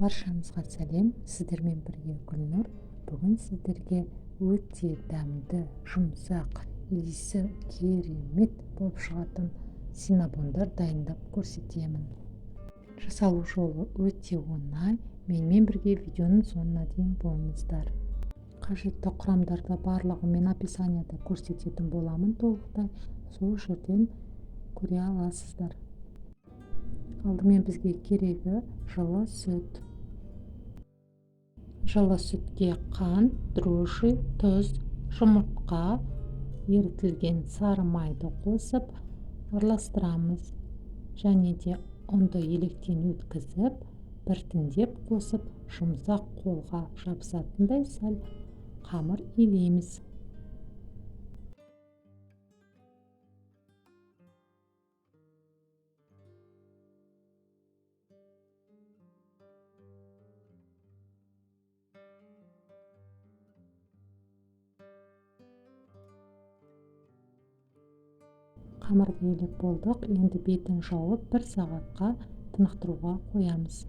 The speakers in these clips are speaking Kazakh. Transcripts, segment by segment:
Баршаңызға сәлем, сіздермен бірге Гүлнұр. Бүгін сіздерге өте дәмді, жұмсақ, иісі керемет болып шығатын синнабондар дайындап көрсетемін. Жасалу жолы өте оңай. Менімен бірге видеоның соңына дейін болыңыздар. Қажетті құрамдарды барлығы мен описанияда көрсететін боламын толықтай. Сол жерден көре аласыздар. Алдымен бізге керегі жылы сүт. Жылы сүтке қант, дрожжи, тұз, жұмыртқа, ерітілген сары майды қосып араластырамыз. Және де ұнды електен өткізіп, біртіндеп қосып, жұмсақ қолға жабысатындай сәл қамыр илейміз. Қамырды илеп болдық. Енді бетін жауып 1 сағатқа тынықтыруға қоямыз.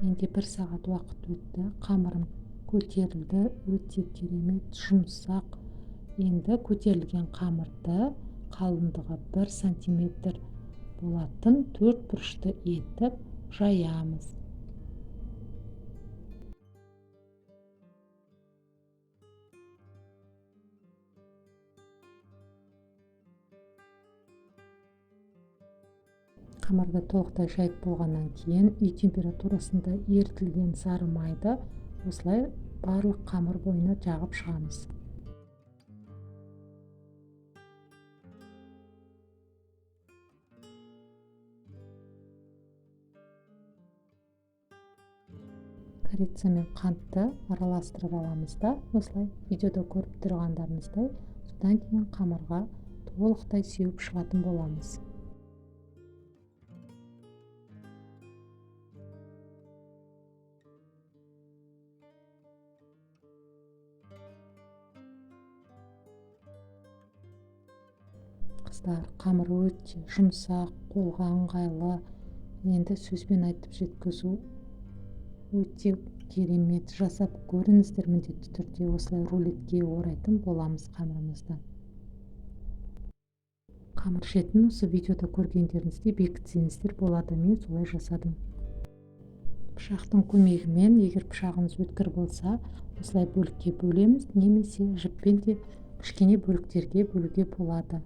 Енді 1 сағат уақыт өтті. Қамырым көтерілді. Өте керемет, жұмсақ. Енді көтерілген қамырды қалыңдығы 1 сантиметр болатын 4 бұрышты етіп жаямыз. Қамырды толықтай жайып болғаннан кейін үй температурасында ерітілген сары майды осылай барлық қамыр бойына жағып шығамыз. Корица мен қантты араластырып аламыз да, осылай видеода көріп тұрғандарыңыздай, содан кейін қамырға толықтай сеуіп шығатын боламыз. Қыздар, қамыр өте жұмсақ, қолға ыңғайлы. Енді сөзбен айтып жеткізу өте керемет. Жасап көріңіздер, міндетті түрде осылай рулетке орайтын боламыз қамырымызды. Қамыр жетін осы видеода көргендеріңізде бекітсеңіздер болады. Мен солай жасадым. Пышақтың көмегімен, егер пышағыңыз өткір болса, осылай бөлікке бөлеміз, немесе жіппен де кішкене бөліктерге бөлуге болады.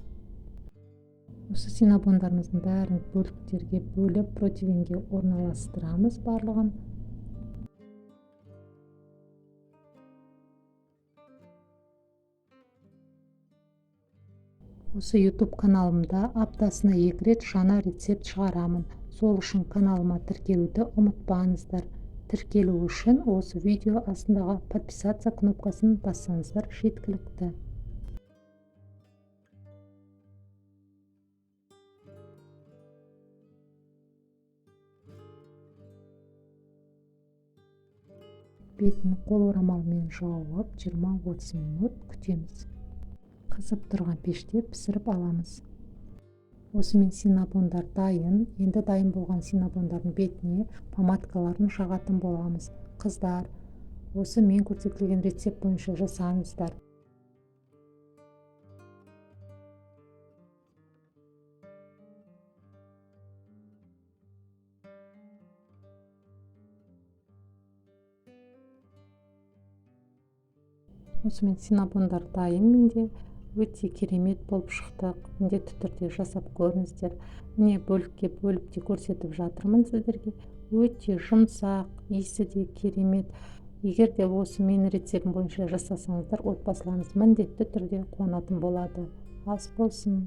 Осы синнабондарымыздың бәрін бөліктерге бөліп противенге орналастырамыз барлығын. Осы YouTube каналымда аптасына 2 рет жаңа рецепт шығарамын. Сол үшін каналыма тіркелуді ұмытпаңыздар. Тіркелу үшін осы видео астындағы подписаться кнопкасын бассаңыздар жеткілікті. Бетін қол орамалмен жауып 20-30 минут күтеміз. Қызып тұрған пеште пісіріп аламыз. Осымен синнабондар дайын. Енді дайын болған синнабондардың бетіне помадкаларын жағатын боламыз. Қыздар, осы мен көрсетілген рецепт бойынша жасаңыздар. Осымен синнабондар дайын. Менде өте керемет болып шықты. Міндетті түрде жасап көріңіздер. Міне бөлікке бөліп те көрсетіп жатырмын сіздерге. Өте жұмсақ, иісі де керемет. Егер де осы менің рецептім бойынша жасасаңыздар, отбасыларыңыз міндетті түрде қуанатын болады. Ас болсын.